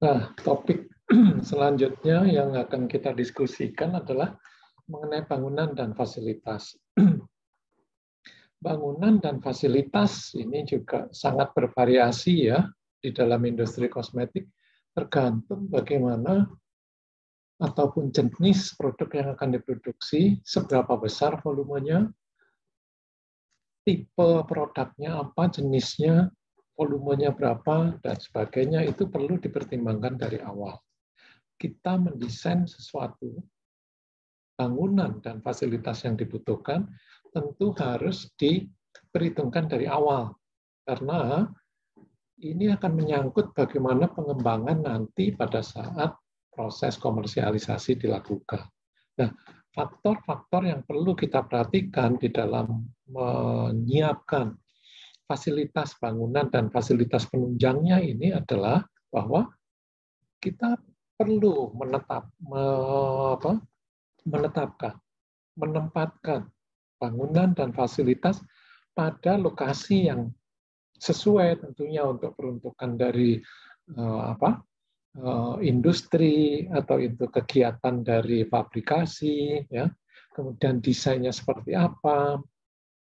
Nah, topik selanjutnya yang akan kita diskusikan adalah mengenai bangunan dan fasilitas. Bangunan dan fasilitas ini juga sangat bervariasi ya di dalam industri kosmetik, tergantung bagaimana ataupun jenis produk yang akan diproduksi, seberapa besar volumenya, tipe produknya apa, jenisnya, volumenya berapa, dan sebagainya, itu perlu dipertimbangkan dari awal. Kita mendesain sesuatu, bangunan dan fasilitas yang dibutuhkan, tentu harus diperhitungkan dari awal. Karena ini akan menyangkut bagaimana pengembangan nanti pada saat proses komersialisasi dilakukan. Nah, faktor-faktor yang perlu kita perhatikan di dalam menyiapkan fasilitas bangunan dan fasilitas penunjangnya ini adalah bahwa kita perlu menempatkan bangunan dan fasilitas pada lokasi yang sesuai tentunya untuk peruntukan dari industri atau itu kegiatan dari fabrikasi, ya. Kemudian desainnya seperti apa,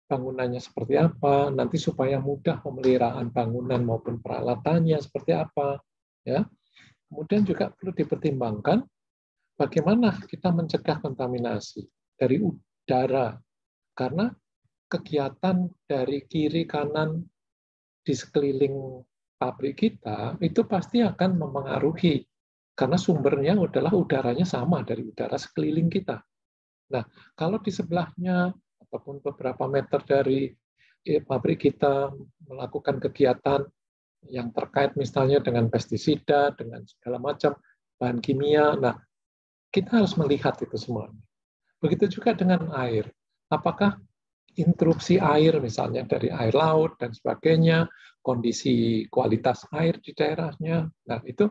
bangunannya seperti apa, nanti supaya mudah pemeliharaan bangunan maupun peralatannya seperti apa, ya. Kemudian juga perlu dipertimbangkan bagaimana kita mencegah kontaminasi dari udara, karena kegiatan dari kiri kanan di sekeliling pabrik kita itu pasti akan memengaruhi, karena sumbernya adalah udaranya sama dari udara sekeliling kita. Nah, kalau di sebelahnya ataupun beberapa meter dari pabrik kita melakukan kegiatan yang terkait misalnya dengan pestisida, dengan segala macam bahan kimia, nah kita harus melihat itu semuanya. Begitu juga dengan air. Apakah interupsi air misalnya dari air laut dan sebagainya, kondisi kualitas air di daerahnya, nah itu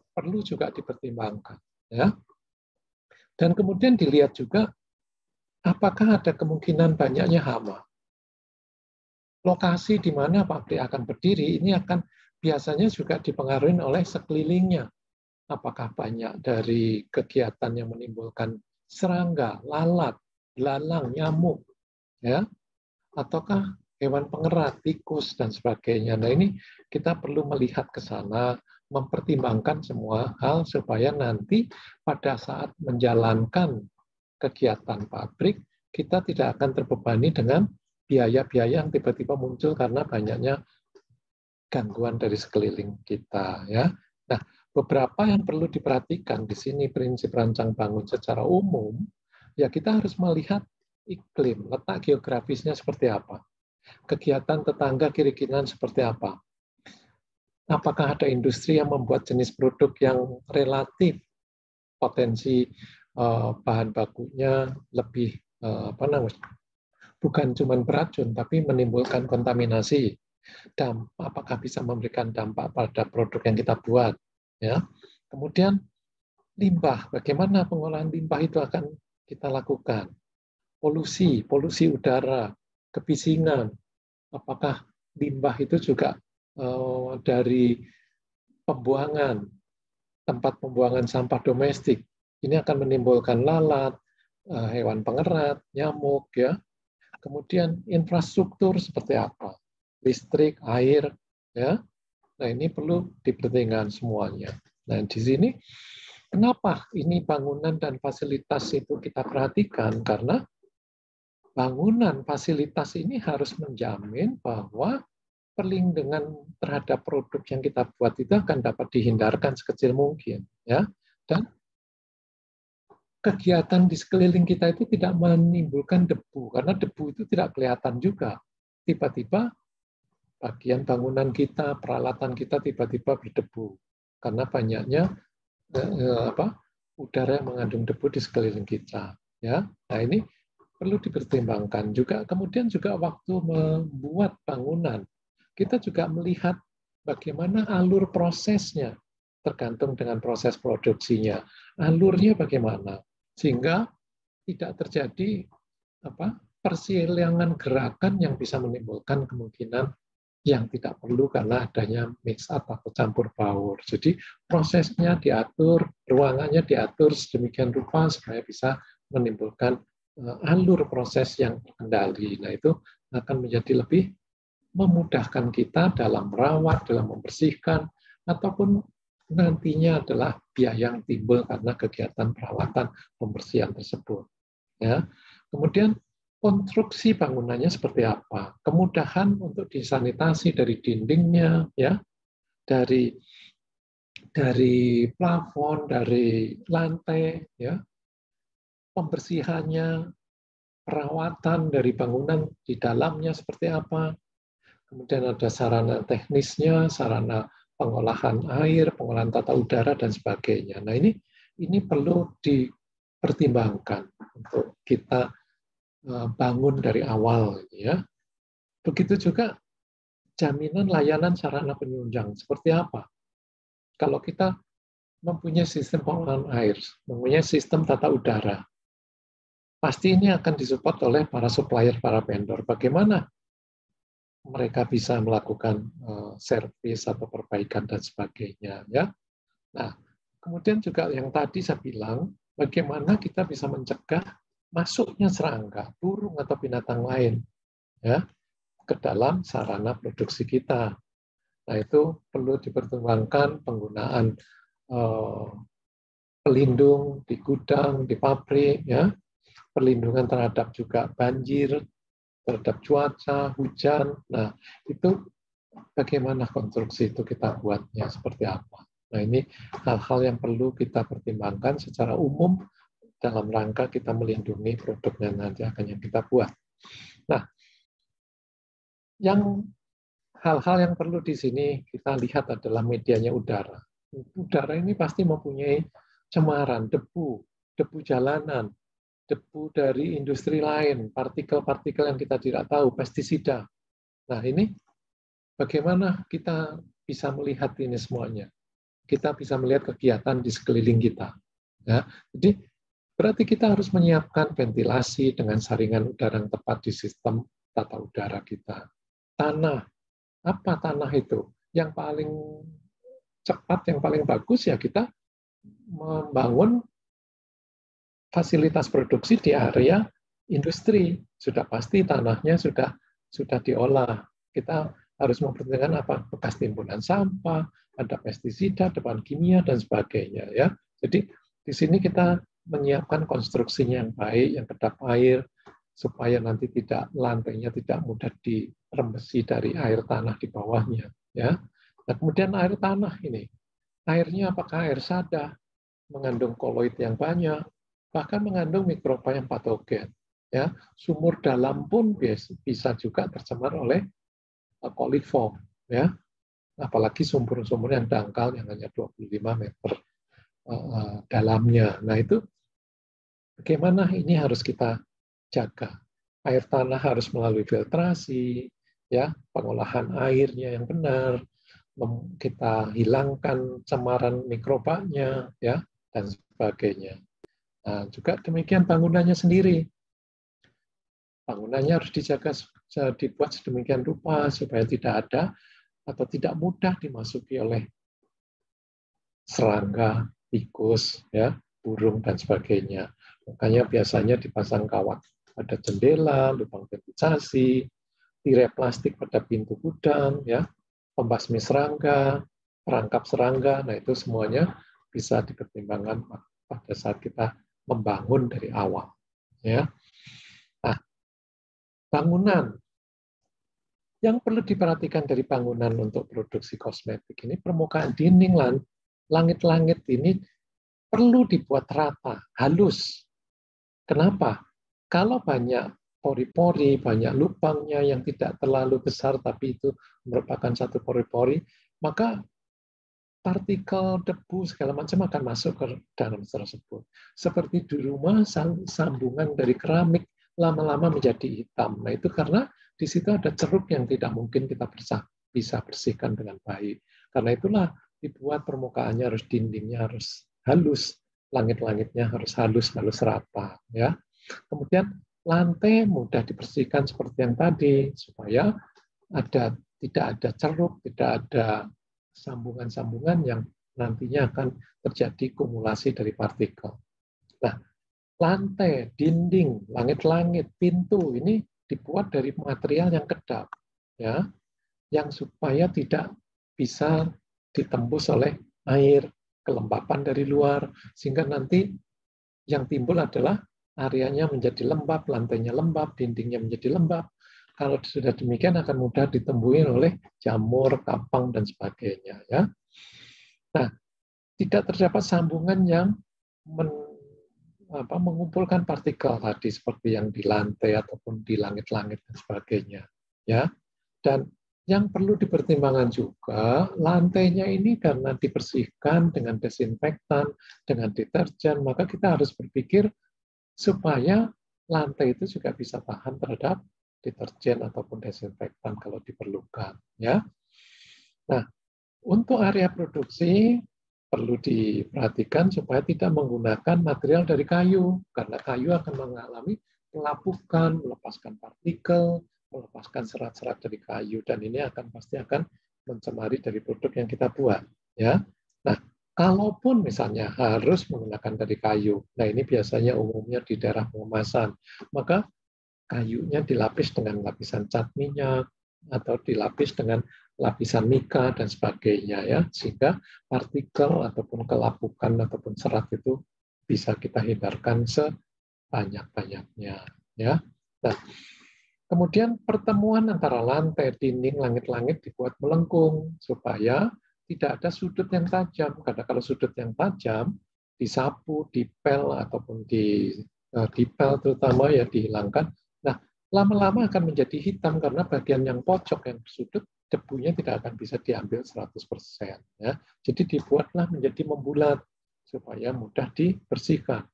perlu juga dipertimbangkan, ya. Dan kemudian dilihat juga apakah ada kemungkinan banyaknya hama. Lokasi di mana pabrik akan berdiri ini akan biasanya juga dipengaruhi oleh sekelilingnya. Apakah banyak dari kegiatan yang menimbulkan serangga, lalat, belalang, nyamuk, ya, ataukah hewan pengerat, tikus, dan sebagainya. Nah, ini kita perlu melihat ke sana, mempertimbangkan semua hal supaya nanti pada saat menjalankan kegiatan pabrik, kita tidak akan terbebani dengan biaya-biaya yang tiba-tiba muncul karena banyaknya gangguan dari sekeliling kita, ya. Nah, beberapa yang perlu diperhatikan di sini prinsip rancang bangun secara umum, ya kita harus melihat iklim, letak geografisnya seperti apa. Kegiatan tetangga kiri kanan seperti apa. Apakah ada industri yang membuat jenis produk yang relatif potensi bahan bakunya lebih bukan cuma beracun tapi menimbulkan kontaminasi. Dan apakah bisa memberikan dampak pada produk yang kita buat, ya. Kemudian limbah, bagaimana pengolahan limbah itu akan kita lakukan. Polusi udara, kebisingan, apakah limbah itu juga dari pembuangan, tempat pembuangan sampah domestik, ini akan menimbulkan lalat, hewan pengerat, nyamuk, ya. Kemudian infrastruktur seperti apa, listrik, air, ya. Nah, ini perlu dipertimbangkan semuanya. Nah, di sini kenapa ini bangunan dan fasilitas itu kita perhatikan, karena bangunan fasilitas ini harus menjamin bahwa perlindungan terhadap produk yang kita buat itu akan dapat dihindarkan sekecil mungkin, ya. Dan kegiatan di sekeliling kita itu tidak menimbulkan debu, karena debu itu tidak kelihatan juga. Tiba-tiba bagian bangunan kita, peralatan kita tiba-tiba berdebu karena banyaknya udara yang mengandung debu di sekeliling kita. Ya, nah ini perlu dipertimbangkan juga. Kemudian juga waktu membuat bangunan, kita juga melihat bagaimana alur prosesnya, tergantung dengan proses produksinya. Alurnya bagaimana, sehingga tidak terjadi persilangan gerakan yang bisa menimbulkan kemungkinan yang tidak perlu karena adanya mix up atau campur baur. Jadi prosesnya diatur, ruangannya diatur sedemikian rupa supaya bisa menimbulkan alur proses yang terkendali. Nah, itu akan menjadi lebih memudahkan kita dalam merawat, dalam membersihkan, ataupun nantinya adalah biaya yang timbul karena kegiatan perawatan pembersihan tersebut. Ya. Kemudian konstruksi bangunannya seperti apa? Kemudahan untuk disanitasi dari dindingnya, ya, dari plafon, dari lantai, ya, pembersihannya, perawatan dari bangunan di dalamnya seperti apa. Kemudian ada sarana teknisnya, sarana pengolahan air, pengolahan tata udara dan sebagainya. Nah, ini perlu dipertimbangkan untuk kita bangun dari awal, ya. Begitu juga jaminan layanan sarana penunjang seperti apa? Kalau kita mempunyai sistem pengolahan air, mempunyai sistem tata udara, pasti ini akan disupport oleh para supplier, para vendor. Bagaimana mereka bisa melakukan servis atau perbaikan dan sebagainya, ya. Nah, kemudian juga yang tadi saya bilang, bagaimana kita bisa mencegah masuknya serangga, burung atau binatang lain, ya, ke dalam sarana produksi kita. Nah, itu perlu dipertimbangkan penggunaan pelindung di gudang, di pabrik, ya, perlindungan terhadap juga banjir, terhadap cuaca, hujan. Nah, itu bagaimana konstruksi itu kita buatnya, seperti apa. Nah, ini hal-hal yang perlu kita pertimbangkan secara umum dalam rangka kita melindungi produk yang nanti akan yang kita buat. Nah, hal-hal yang perlu di sini kita lihat adalah medianya udara. Udara ini pasti mempunyai cemaran, debu jalanan, debu dari industri lain, partikel-partikel yang kita tidak tahu, pestisida. Nah, ini bagaimana kita bisa melihat ini semuanya? Kita bisa melihat kegiatan di sekeliling kita. Ya, jadi berarti kita harus menyiapkan ventilasi dengan saringan udara yang tepat di sistem tata udara kita. Tanah, apa tanah itu? Yang paling cepat, yang paling bagus ya kita membangun fasilitas produksi di area industri. Sudah pasti tanahnya sudah diolah. Kita harus memperhatikan apa bekas timbunan sampah, ada pestisida, depan kimia dan sebagainya, ya. Jadi di sini kita menyiapkan konstruksinya yang baik, yang kedap air, supaya nanti lantainya tidak mudah dirembesi dari air tanah di bawahnya, ya. Nah, kemudian air tanah ini, airnya apakah air sada, mengandung koloid yang banyak, bahkan mengandung mikroba yang patogen, ya. Sumur dalam pun bisa juga tercemar oleh koliform, ya. Apalagi sumur-sumur yang dangkal yang hanya 25 meter dalamnya. Nah, itu bagaimana ini harus kita jaga. Air tanah harus melalui filtrasi, ya, pengolahan airnya yang benar, kita hilangkan cemaran mikrobanya, ya, dan sebagainya. Nah, juga demikian bangunannya sendiri. Bangunannya harus dibuat sedemikian rupa supaya tidak ada atau tidak mudah dimasuki oleh serangga, tikus, ya, burung dan sebagainya. Makanya biasanya dipasang kawat pada jendela, lubang ventilasi, tirai plastik pada pintu gudang, ya, pembasmi serangga, perangkap serangga. Nah, itu semuanya bisa dipertimbangkan pada saat kita membangun dari awal, ya. Nah, bangunan yang perlu diperhatikan dari bangunan untuk produksi kosmetik ini, permukaan dinding, langit-langit ini perlu dibuat rata, halus. Kenapa? Kalau banyak pori-pori, banyak lubangnya yang tidak terlalu besar, tapi itu merupakan satu pori-pori, maka partikel, debu, segala macam akan masuk ke dalam tersebut. Seperti di rumah, sambungan dari keramik lama-lama menjadi hitam. Nah, itu karena di situ ada ceruk yang tidak mungkin kita bisa bersihkan dengan baik. Karena itulah dibuat permukaannya harus, dindingnya harus halus, langit-langitnya harus halus rata, ya. Kemudian lantai mudah dibersihkan seperti yang tadi, supaya ada tidak ada ceruk, tidak ada sambungan-sambungan yang nantinya akan terjadi kumulasi dari partikel. Nah, lantai, dinding, langit-langit, pintu ini dibuat dari material yang kedap, ya, yang supaya tidak bisa ditembus oleh air, kelembapan dari luar, sehingga nanti yang timbul adalah areanya menjadi lembab, lantainya lembab, dindingnya menjadi lembab. Kalau sudah demikian akan mudah ditemui oleh jamur, kapang, dan sebagainya. Ya. Nah, tidak terdapat sambungan yang mengumpulkan partikel tadi seperti yang di lantai ataupun di langit-langit dan sebagainya. Ya, dan yang perlu dipertimbangkan juga, lantainya ini karena dibersihkan dengan desinfektan, dengan deterjen, maka kita harus berpikir supaya lantai itu juga bisa tahan terhadap deterjen ataupun desinfektan kalau diperlukan. Ya. Nah, untuk area produksi perlu diperhatikan supaya tidak menggunakan material dari kayu, karena kayu akan mengalami pelapukan, melepaskan partikel, melepaskan serat-serat dari kayu, dan ini pasti akan mencemari dari produk yang kita buat. Ya, nah kalaupun misalnya harus menggunakan dari kayu, nah ini biasanya umumnya di daerah pengemasan, maka kayunya dilapis dengan lapisan cat minyak atau dilapis dengan lapisan mika dan sebagainya, ya, sehingga partikel ataupun kelapukan ataupun serat itu bisa kita hindarkan sebanyak-banyaknya. Ya, nah, kemudian pertemuan antara lantai, dinding, langit-langit dibuat melengkung supaya tidak ada sudut yang tajam. Karena kalau sudut yang tajam, disapu, dipel, ataupun dipel terutama ya dihilangkan. Nah, lama-lama akan menjadi hitam karena bagian yang pojok, yang sudut, debunya tidak akan bisa diambil 100%. Ya. Jadi dibuatlah menjadi membulat supaya mudah dibersihkan.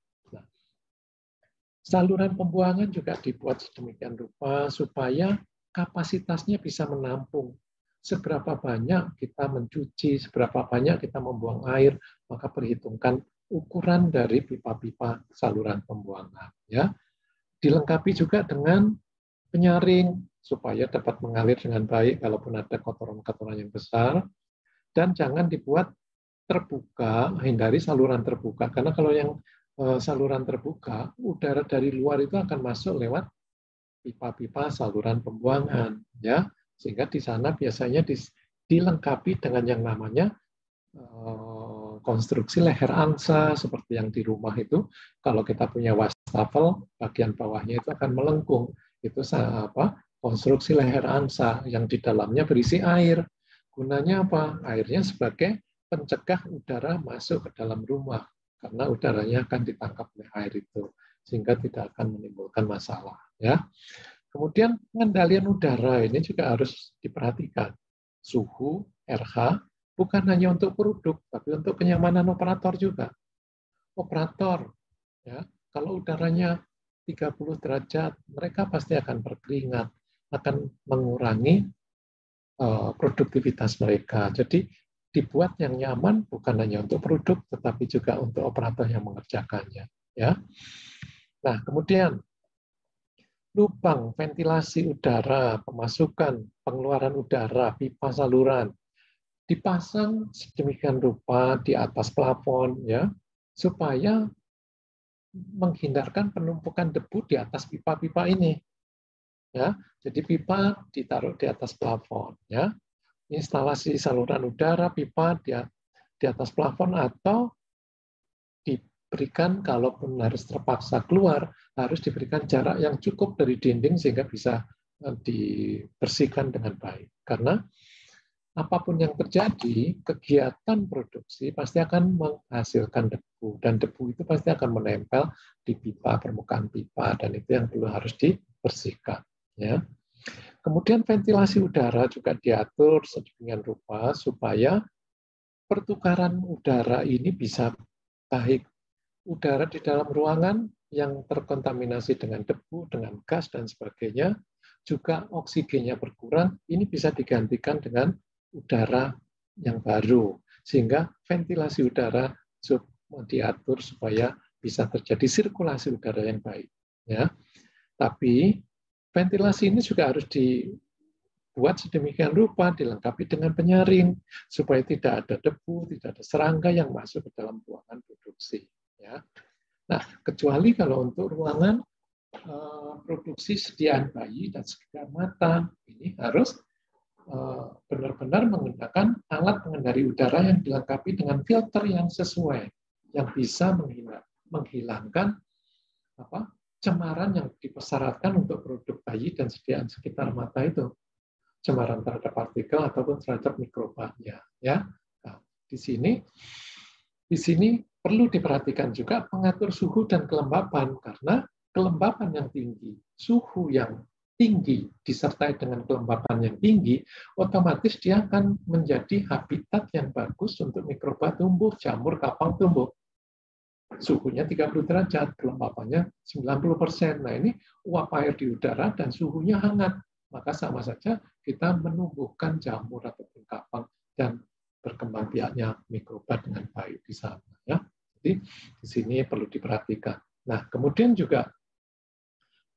Saluran pembuangan juga dibuat sedemikian rupa supaya kapasitasnya bisa menampung. Seberapa banyak kita mencuci, seberapa banyak kita membuang air, maka perhitungkan ukuran dari pipa-pipa saluran pembuangan. Ya. Dilengkapi juga dengan penyaring supaya dapat mengalir dengan baik kalaupun ada kotoran-kotoran yang besar. Dan jangan dibuat terbuka, hindari saluran terbuka. Karena kalau yang saluran terbuka, udara dari luar itu akan masuk lewat pipa-pipa saluran pembuangan, ya, sehingga di sana biasanya dilengkapi dengan yang namanya konstruksi leher angsa seperti yang di rumah itu. Kalau kita punya wastafel, bagian bawahnya itu akan melengkung. Itu konstruksi leher angsa yang di dalamnya berisi air. Gunanya apa? Airnya sebagai pencegah udara masuk ke dalam rumah. Karena udaranya akan ditangkap oleh air itu, sehingga tidak akan menimbulkan masalah. Ya. Kemudian pengendalian udara ini juga harus diperhatikan. Suhu, RH, bukan hanya untuk produk, tapi untuk kenyamanan operator juga. Operator, ya, kalau udaranya 30 derajat, mereka pasti akan berkeringat, akan mengurangi produktivitas mereka. Jadi dibuat yang nyaman bukan hanya untuk produk, tetapi juga untuk operator yang mengerjakannya. Ya. Nah, kemudian lubang ventilasi udara, pemasukan, pengeluaran udara, pipa saluran dipasang sedemikian rupa di atas plafon, ya, supaya menghindarkan penumpukan debu di atas pipa-pipa ini. Ya, jadi pipa ditaruh di atas plafon. Ya. Instalasi saluran udara pipa di atas plafon atau diberikan kalaupun harus terpaksa keluar harus diberikan jarak yang cukup dari dinding sehingga bisa dibersihkan dengan baik. Karena apapun yang terjadi, kegiatan produksi pasti akan menghasilkan debu dan debu itu pasti akan menempel di pipa, permukaan pipa, dan itu yang perlu harus dibersihkan. Ya. Kemudian ventilasi udara juga diatur sedemikian rupa supaya pertukaran udara ini bisa baik. Udara di dalam ruangan yang terkontaminasi dengan debu, dengan gas, dan sebagainya, juga oksigennya berkurang, ini bisa digantikan dengan udara yang baru. Sehingga ventilasi udara diatur supaya bisa terjadi sirkulasi udara yang baik. Ya. Tapi ventilasi ini juga harus dibuat sedemikian rupa, dilengkapi dengan penyaring supaya tidak ada debu, tidak ada serangga yang masuk ke dalam ruangan produksi. Ya. Nah, kecuali kalau untuk ruangan produksi sediaan bayi dan sediaan mata, ini harus benar-benar menggunakan alat pengendali udara yang dilengkapi dengan filter yang sesuai, yang bisa menghilangkan cemaran yang dipersyaratkan untuk produk bayi dan sediaan sekitar mata itu, cemaran terhadap partikel ataupun terhadap mikrobanya. Ya, nah, di sini perlu diperhatikan juga pengatur suhu dan kelembapan, karena kelembapan yang tinggi, suhu yang tinggi disertai dengan kelembapan yang tinggi, otomatis dia akan menjadi habitat yang bagus untuk mikroba tumbuh, jamur, kapang tumbuh. Suhunya 30 derajat, kelembapannya 90%. Nah, ini uap air di udara dan suhunya hangat. Maka sama saja kita menumbuhkan jamur ataupun kapang dan berkembang biaknya mikroba dengan baik di sana. Ya. Jadi di sini perlu diperhatikan. Nah, kemudian juga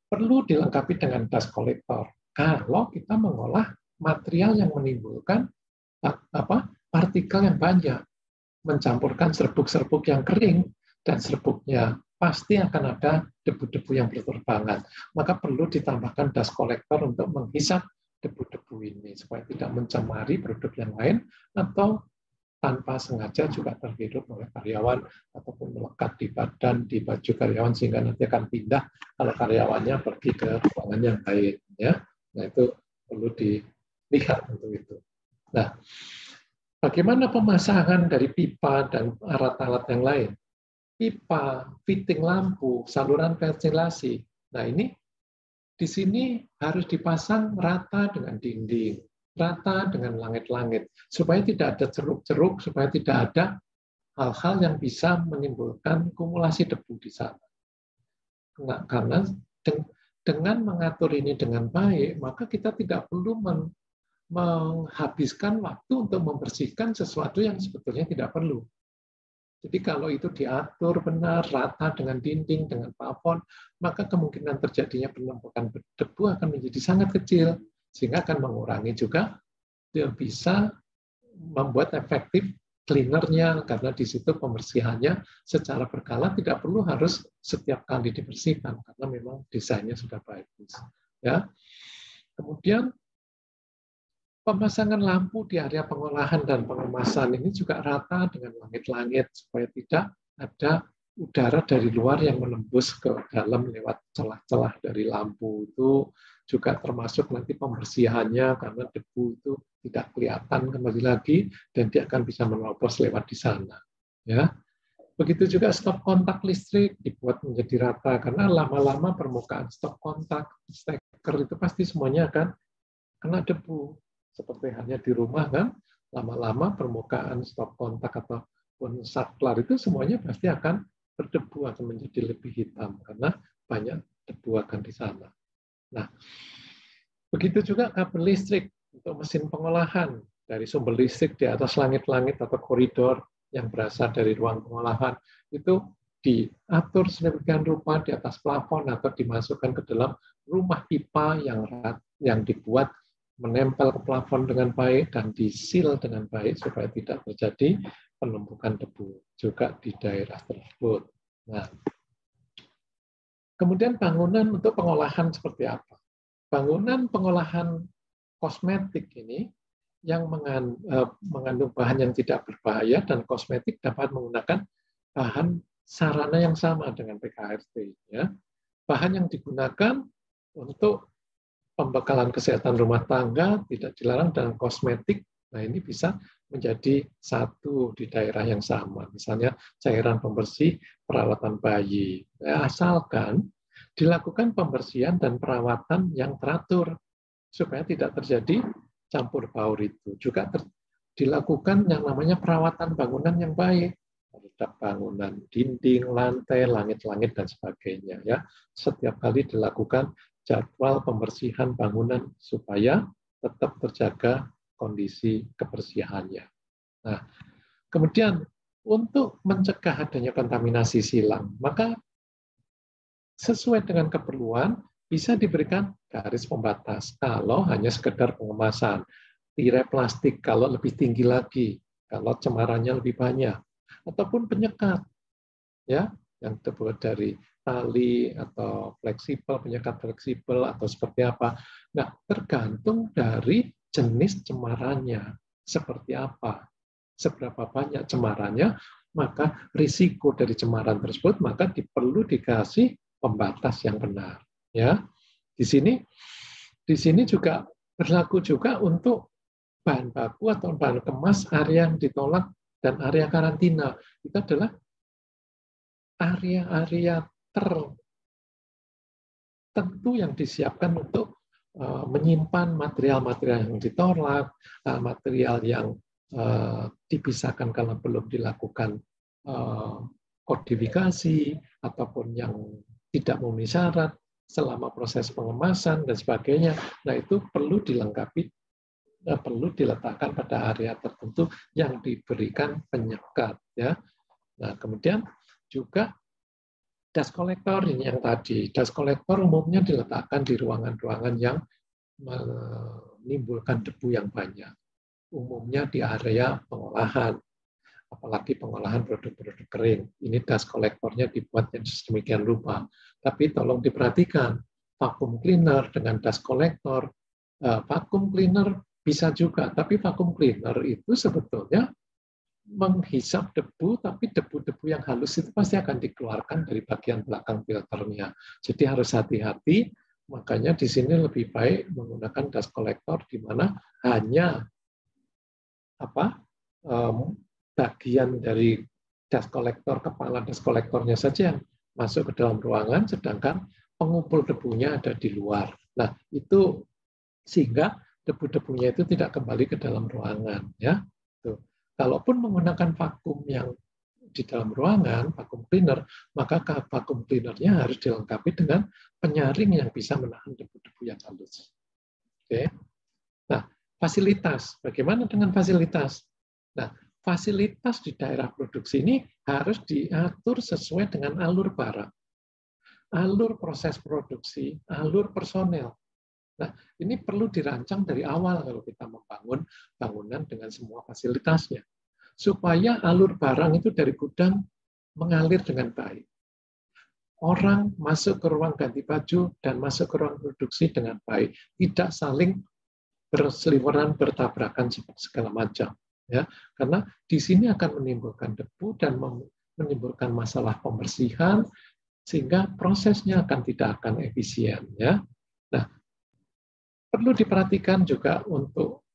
perlu dilengkapi dengan dust collector. Kalau kita mengolah material yang menimbulkan partikel yang banyak, mencampurkan serbuk-serbuk yang kering, dan serbuknya pasti akan ada debu-debu yang berterbangan. Maka perlu ditambahkan dust collector untuk menghisap debu-debu ini, supaya tidak mencemari produk yang lain, atau tanpa sengaja juga terhirup oleh karyawan ataupun melekat di badan, di baju karyawan, sehingga nanti akan pindah kalau karyawannya pergi ke ruangan yang lain. Ya. Nah, itu perlu dilihat untuk itu. Nah, bagaimana pemasangan dari pipa dan alat-alat yang lain? Pipa, fitting lampu, saluran ventilasi. Nah, ini di sini harus dipasang rata dengan dinding, rata dengan langit-langit, supaya tidak ada ceruk-ceruk, supaya tidak ada hal-hal yang bisa menimbulkan kumulasi debu di sana. Nah, karena dengan mengatur ini dengan baik, maka kita tidak perlu menghabiskan waktu untuk membersihkan sesuatu yang sebetulnya tidak perlu. Jadi kalau itu diatur benar, rata dengan dinding, dengan plafon, maka kemungkinan terjadinya penumpukan debu akan menjadi sangat kecil, sehingga akan mengurangi juga, bisa membuat efektif cleanernya, karena di situ pembersihannya secara berkala, tidak perlu harus setiap kali dibersihkan, karena memang desainnya sudah bagus. Ya. Kemudian pemasangan lampu di area pengolahan dan pengemasan ini juga rata dengan langit-langit, supaya tidak ada udara dari luar yang menembus ke dalam lewat celah-celah dari lampu. Itu juga termasuk nanti pembersihannya, karena debu itu tidak kelihatan kembali lagi dan dia akan bisa menerobos lewat di sana. Ya. Begitu juga stop kontak listrik dibuat menjadi rata, karena lama-lama permukaan stop kontak, steker itu pasti semuanya akan kena debu. Seperti hanya di rumah kan, lama-lama permukaan stop kontak ataupun saklar itu semuanya pasti akan berdebu, akan menjadi lebih hitam karena banyak debu akan di sana. Nah, begitu juga kabel listrik untuk mesin pengolahan dari sumber listrik di atas langit-langit atau koridor yang berasal dari ruang pengolahan itu diatur sedemikian rupa di atas plafon atau dimasukkan ke dalam rumah pipa yang dibuat menempel ke plafon dengan baik dan disil dengan baik supaya tidak terjadi penumpukan debu juga di daerah tersebut. Nah, kemudian bangunan untuk pengolahan seperti apa? Bangunan pengolahan kosmetik ini yang mengandung bahan yang tidak berbahaya dan kosmetik dapat menggunakan bahan sarana yang sama dengan PKRT. Ya. Bahan yang digunakan untuk pembekalan kesehatan rumah tangga tidak dilarang, dan kosmetik, nah ini bisa menjadi satu di daerah yang sama. Misalnya cairan pembersih perawatan bayi. Asalkan dilakukan pembersihan dan perawatan yang teratur supaya tidak terjadi campur baur itu. Juga dilakukan yang namanya perawatan bangunan yang baik terhadap bangunan dinding, lantai, langit-langit dan sebagainya. Ya, setiap kali dilakukan jadwal pembersihan bangunan supaya tetap terjaga kondisi kebersihannya. Nah, kemudian untuk mencegah adanya kontaminasi silang, maka sesuai dengan keperluan bisa diberikan garis pembatas kalau hanya sekedar pengemasan. Tirai plastik kalau lebih tinggi lagi, kalau cemarannya lebih banyak, ataupun penyekat, ya, yang terbuat dari tali atau fleksibel, penyekat fleksibel atau seperti apa. Nah, tergantung dari jenis cemarannya seperti apa, seberapa banyak cemarannya, maka risiko dari cemaran tersebut maka perlu dikasih pembatas yang benar. Ya, di sini juga berlaku juga untuk bahan baku atau bahan kemas area yang ditolak dan area karantina. Itu adalah area-area tertentu yang disiapkan untuk menyimpan material-material yang ditolak, material yang dipisahkan kalau belum dilakukan kodifikasi, ataupun yang tidak memenuhi syarat selama proses pengemasan dan sebagainya. Nah, itu perlu dilengkapi, perlu diletakkan pada area tertentu yang diberikan penyekat. Ya. Nah, kemudian juga dust collector ini yang tadi. Dust collector umumnya diletakkan di ruangan-ruangan yang menimbulkan debu yang banyak. Umumnya di area pengolahan, apalagi pengolahan produk-produk kering. Ini dust collectornya dibuat yang sedemikian rupa. Tapi tolong diperhatikan, vacuum cleaner dengan dust collector, vacuum cleaner bisa juga, tapi vacuum cleaner itu sebetulnya menghisap debu, tapi debu-debu yang halus itu pasti akan dikeluarkan dari bagian belakang filternya. Jadi harus hati-hati, makanya di sini lebih baik menggunakan dust collector di mana hanya bagian dari dust collector, kepala dust collectornya saja yang masuk ke dalam ruangan, sedangkan pengumpul debunya ada di luar. Nah, itu sehingga debu-debunya itu tidak kembali ke dalam ruangan, ya. Tuh. Kalaupun menggunakan vakum yang di dalam ruangan, vakum cleaner, maka vakum cleanernya harus dilengkapi dengan penyaring yang bisa menahan debu-debu yang halus. Oke. Nah, fasilitas. Bagaimana dengan fasilitas? Nah, fasilitas di daerah produksi ini harus diatur sesuai dengan alur barang, alur proses produksi, alur personel. Nah, ini perlu dirancang dari awal kalau kita membangun bangunan dengan semua fasilitasnya. Supaya alur barang itu dari gudang mengalir dengan baik. Orang masuk ke ruang ganti baju dan masuk ke ruang produksi dengan baik. Tidak saling berseliweran, bertabrakan, segala macam. Ya, karena di sini akan menimbulkan debu dan menimbulkan masalah pembersihan, sehingga prosesnya tidak akan efisien. Ya. Nah, perlu diperhatikan juga untuk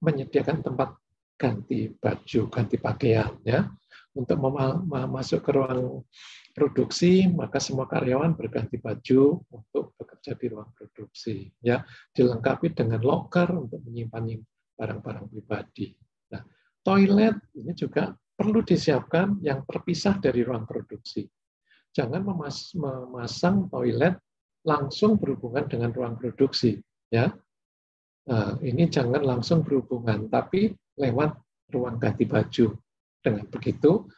menyediakan tempat ganti baju, ganti pakaian, ya. Untuk masuk ke ruang produksi, maka semua karyawan berganti baju untuk bekerja di ruang produksi, ya. Dilengkapi dengan locker untuk menyimpan barang-barang pribadi. Nah, toilet ini juga perlu disiapkan yang terpisah dari ruang produksi. Jangan memasang toilet langsung berhubungan dengan ruang produksi, ya. Nah, ini jangan langsung berhubungan, tapi lewat ruang ganti baju. Dengan begitu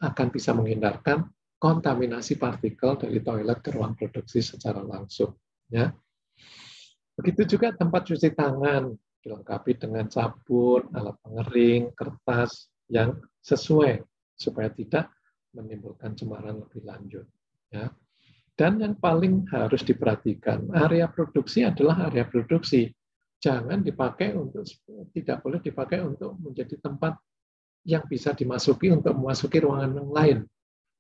akan bisa menghindarkan kontaminasi partikel dari toilet ke ruang produksi secara langsung. Ya. Begitu juga tempat cuci tangan, dilengkapi dengan sabun, alat pengering, kertas yang sesuai supaya tidak menimbulkan cemaran lebih lanjut. Ya. Dan yang paling harus diperhatikan, area produksi adalah area produksi. Jangan dipakai untuk, tidak boleh dipakai untuk menjadi tempat yang bisa dimasuki untuk memasuki ruangan yang lain.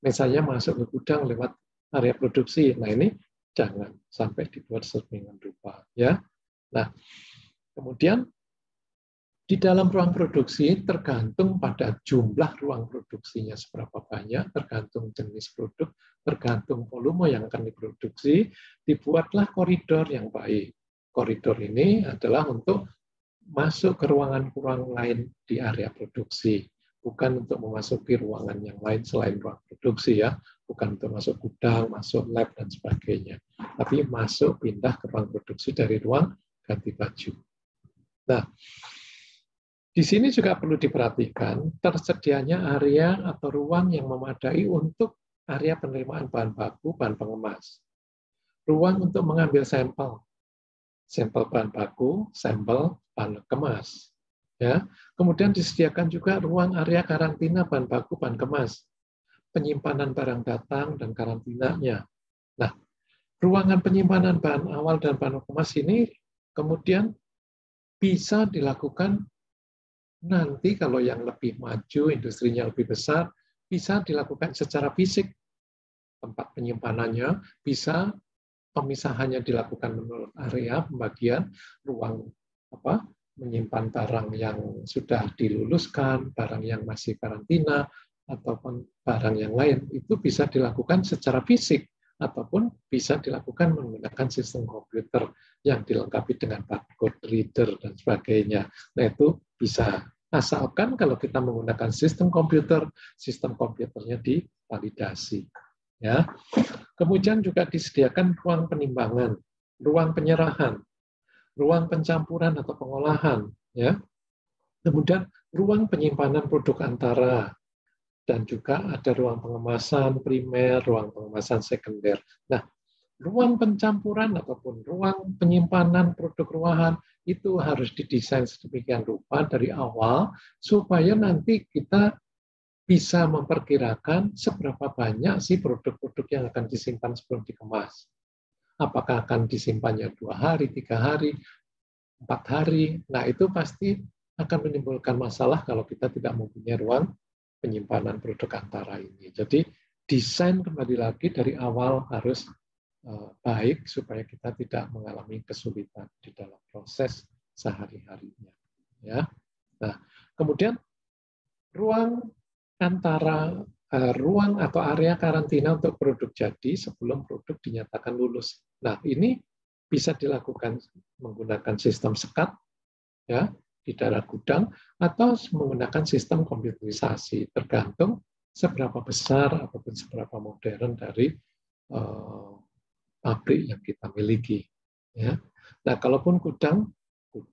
Misalnya masuk ke gudang lewat area produksi. Nah, ini jangan sampai dibuat sedemikian rupa. Ya. Nah, kemudian di dalam ruang produksi tergantung pada jumlah ruang produksinya seberapa banyak, tergantung jenis produk, tergantung volume yang akan diproduksi, dibuatlah koridor yang baik. Koridor ini adalah untuk masuk ke ruangan-ruangan lain di area produksi, bukan untuk memasuki ruangan yang lain selain ruang produksi, ya, bukan untuk masuk gudang, masuk lab dan sebagainya, tapi masuk pindah ke ruang produksi dari ruang ganti baju. Nah, di sini juga perlu diperhatikan tersedianya area atau ruang yang memadai untuk area penerimaan bahan baku, bahan pengemas. ruang untuk mengambil sampel bahan baku, sampel bahan kemas. Ya, kemudian disediakan juga ruang area karantina bahan baku, bahan kemas, penyimpanan barang datang dan karantinanya. Nah, ruangan penyimpanan bahan awal dan bahan kemas ini kemudian bisa dilakukan nanti kalau yang lebih maju, industrinya lebih besar, bisa dilakukan secara fisik. Tempat penyimpanannya bisa pemisahannya dilakukan menurut area pembagian ruang menyimpan barang yang sudah diluluskan, barang yang masih karantina, ataupun barang yang lain. Itu bisa dilakukan secara fisik, ataupun bisa dilakukan menggunakan sistem komputer yang dilengkapi dengan barcode reader dan sebagainya. Nah, itu bisa. Asalkan kalau kita menggunakan sistem komputernya divalidasi. Ya. Kemudian juga disediakan ruang penimbangan, ruang penyerahan, ruang pencampuran atau pengolahan, ya. Kemudian ruang penyimpanan produk antara, dan juga ada ruang pengemasan primer, ruang pengemasan sekunder. Nah, ruang pencampuran ataupun ruang penyimpanan produk ruahan itu harus didesain sedemikian rupa dari awal supaya nanti kita bisa memperkirakan seberapa banyak sih produk-produk yang akan disimpan sebelum dikemas. Apakah akan disimpannya 2 hari, 3 hari, 4 hari. Nah, itu pasti akan menimbulkan masalah kalau kita tidak mempunyai ruang penyimpanan produk antara ini. Jadi, desain kembali lagi dari awal harus baik supaya kita tidak mengalami kesulitan di dalam proses sehari-harinya. Ya. Nah, kemudian ruang antara ruang atau area karantina untuk produk jadi sebelum produk dinyatakan lulus. Nah, ini bisa dilakukan menggunakan sistem sekat, ya, di daerah gudang, atau menggunakan sistem komputerisasi, tergantung seberapa besar ataupun seberapa modern dari pabrik yang kita miliki. Ya. Nah, kalaupun gudang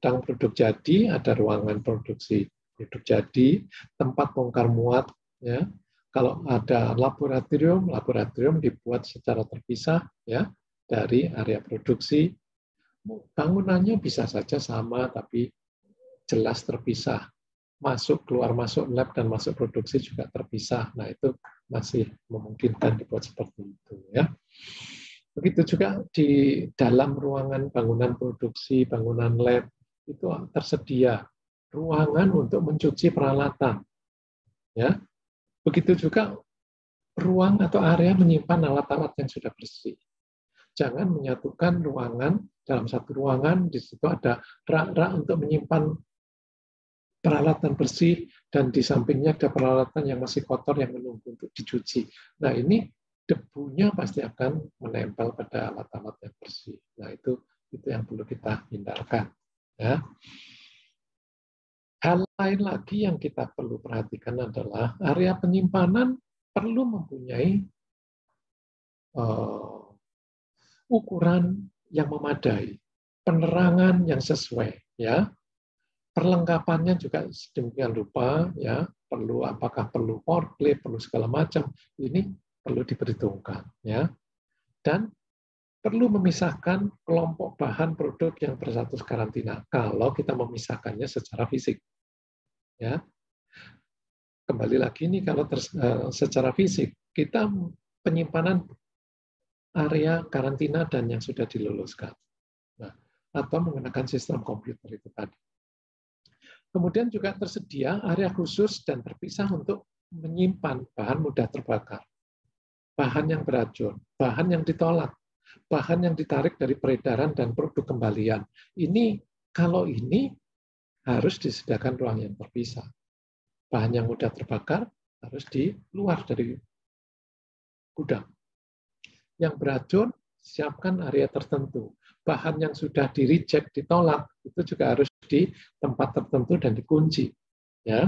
produk jadi, ada ruangan produksi produk jadi, tempat bongkar muat, ya. Kalau ada laboratorium dibuat secara terpisah, ya, dari area produksi. Bangunannya bisa saja sama, tapi jelas terpisah. Keluar masuk lab dan masuk produksi juga terpisah. Nah, itu masih memungkinkan dibuat seperti itu, ya. Begitu juga di dalam ruangan bangunan produksi, bangunan lab itu tersedia ruangan untuk mencuci peralatan. Ya. Begitu juga ruang atau area menyimpan alat-alat yang sudah bersih. Jangan menyatukan ruangan dalam satu ruangan, di situ ada rak-rak untuk menyimpan peralatan bersih, dan di sampingnya ada peralatan yang masih kotor yang menunggu untuk dicuci. Nah, ini debunya pasti akan menempel pada alat-alat yang bersih. Nah, itu yang perlu kita hindarkan. Ya. Hal lain lagi yang kita perlu perhatikan adalah area penyimpanan perlu mempunyai ukuran yang memadai, penerangan yang sesuai, ya. Perlengkapannya juga sedemikian rupa, ya. Apakah perlu forklift, perlu segala macam, ini perlu diperhitungkan, ya. Dan perlu memisahkan kelompok bahan produk yang berstatus karantina kalau kita memisahkannya secara fisik. Ya. Kembali lagi nih kalau secara fisik kita penyimpanan area karantina dan yang sudah diluluskan. Nah, atau menggunakan sistem komputer itu tadi. Kemudian juga tersedia area khusus dan terpisah untuk menyimpan bahan mudah terbakar, bahan yang beracun, bahan yang ditolak, bahan yang ditarik dari peredaran dan produk kembalian. Kalau ini harus disediakan ruang yang terpisah. Bahan yang mudah terbakar harus di luar dari gudang. Yang beracun, siapkan area tertentu. Bahan yang sudah di-reject, ditolak, itu juga harus di tempat tertentu dan dikunci. Ya.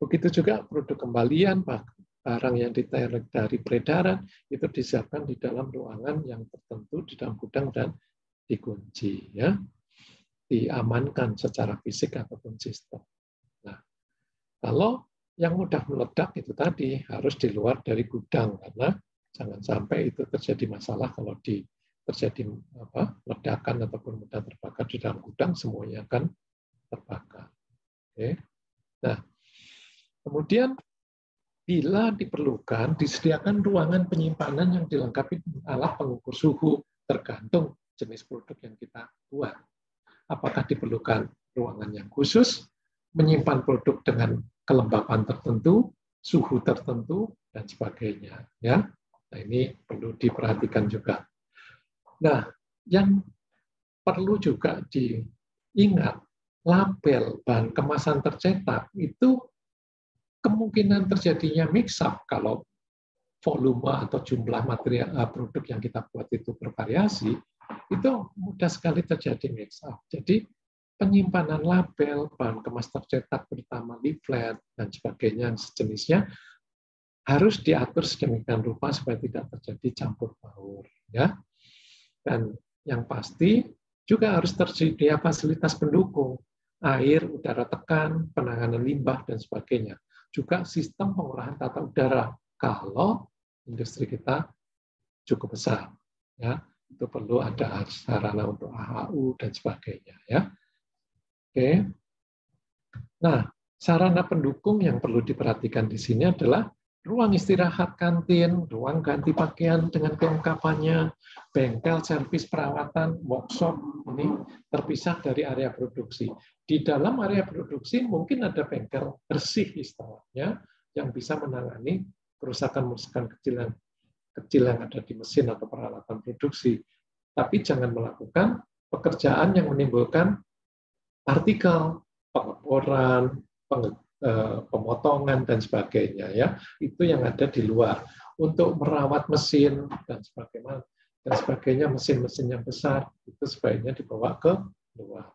Begitu juga produk kembalian, barang yang ditarik dari peredaran, itu disiapkan di dalam ruangan yang tertentu, di dalam gudang dan dikunci. Ya. Diamankan secara fisik ataupun sistem. Nah, kalau yang mudah meledak itu tadi harus di luar dari gudang, karena jangan sampai itu terjadi masalah kalau di terjadi ledakan ataupun mudah terbakar di dalam gudang, semuanya akan terbakar. Oke. Nah, kemudian bila diperlukan, disediakan ruangan penyimpanan yang dilengkapi alat pengukur suhu, tergantung jenis produk yang kita buat. Apakah diperlukan ruangan yang khusus, menyimpan produk dengan kelembapan tertentu, suhu tertentu, dan sebagainya. Ya, nah, ini perlu diperhatikan juga. Nah, yang perlu juga diingat, label bahan kemasan tercetak itu kemungkinan terjadinya mix up kalau volume atau jumlah material produk yang kita buat itu bervariasi, itu mudah sekali terjadi mix up. Jadi penyimpanan label, bahan kemas tercetak, terutama leaflet dan sebagainya yang sejenisnya, harus diatur sedemikian rupa supaya tidak terjadi campur baur. Ya. Dan yang pasti juga harus tersedia fasilitas pendukung, air, udara tekan, penanganan limbah, dan sebagainya. Juga sistem pengolahan tata udara kalau industri kita cukup besar, ya itu perlu ada sarana untuk AHU dan sebagainya, ya. Oke. Nah, sarana pendukung yang perlu diperhatikan di sini adalah ruang istirahat kantin, ruang ganti pakaian dengan kelengkapannya, bengkel servis perawatan, workshop ini terpisah dari area produksi. Di dalam area produksi mungkin ada bengkel bersih istilahnya yang bisa menangani kerusakan-kerusakan kecil yang ada di mesin atau peralatan produksi. Tapi jangan melakukan pekerjaan yang menimbulkan partikel, pengeboran, pemotongan dan sebagainya, ya itu yang ada di luar. Untuk merawat mesin dan sebagainya, mesin-mesin yang besar itu sebaiknya dibawa ke luar.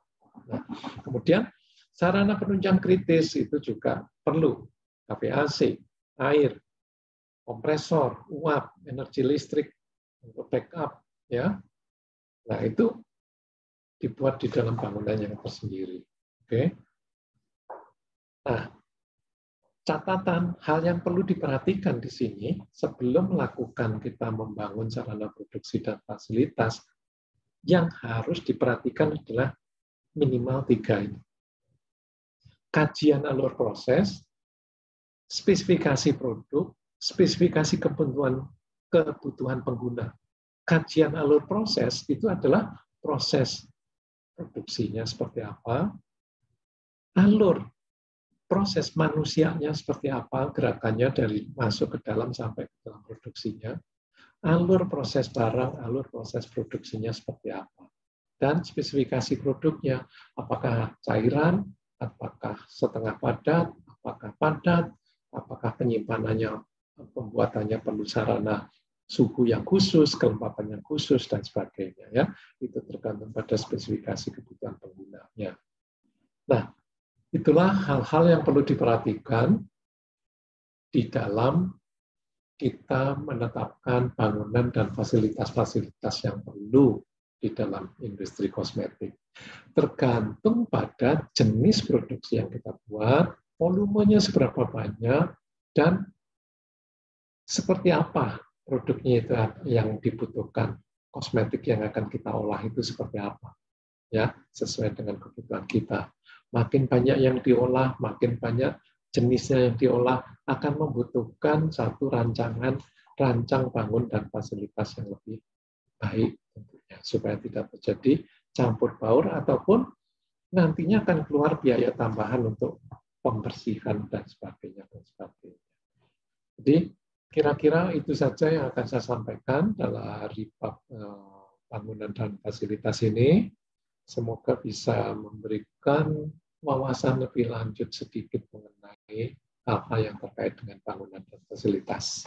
Nah, kemudian sarana penunjang kritis itu juga perlu, HVAC, air, kompresor, uap, energi listrik untuk backup, ya. Nah itu dibuat di dalam bangunan yang tersendiri. Oke. Nah, catatan hal yang perlu diperhatikan di sini sebelum melakukan kita membangun sarana produksi dan fasilitas, yang harus diperhatikan adalah minimal 3 ini. Kajian alur proses, spesifikasi produk, spesifikasi kebutuhan pengguna. Kajian alur proses itu adalah proses produksinya seperti apa, alur proses manusianya seperti apa, gerakannya dari masuk ke dalam sampai ke dalam produksinya, alur proses barang, alur proses produksinya seperti apa, dan spesifikasi produknya, apakah cairan, apakah setengah padat, apakah penyimpanannya, pembuatannya perlu sarana suhu yang khusus, kelembapan yang khusus, dan sebagainya. Ya, itu tergantung pada spesifikasi kebutuhan penggunanya. Nah, itulah hal-hal yang perlu diperhatikan di dalam kita menetapkan bangunan dan fasilitas-fasilitas yang perlu di dalam industri kosmetik. Tergantung pada jenis produksi yang kita buat, volumenya seberapa banyak, dan seperti apa produknya itu yang dibutuhkan. Kosmetik yang akan kita olah itu seperti apa. Ya, sesuai dengan kebutuhan kita. Makin banyak yang diolah, makin banyak jenisnya yang diolah, akan membutuhkan satu rancang bangun dan fasilitas yang lebih baik tentunya, supaya tidak terjadi campur baur ataupun nantinya akan keluar biaya tambahan untuk pembersihan dan sebagainya. Jadi kira-kira itu saja yang akan saya sampaikan dalam bab bangunan dan fasilitas ini. Semoga bisa memberikan wawasan lebih lanjut sedikit mengenai hal-hal yang terkait dengan bangunan dan fasilitas.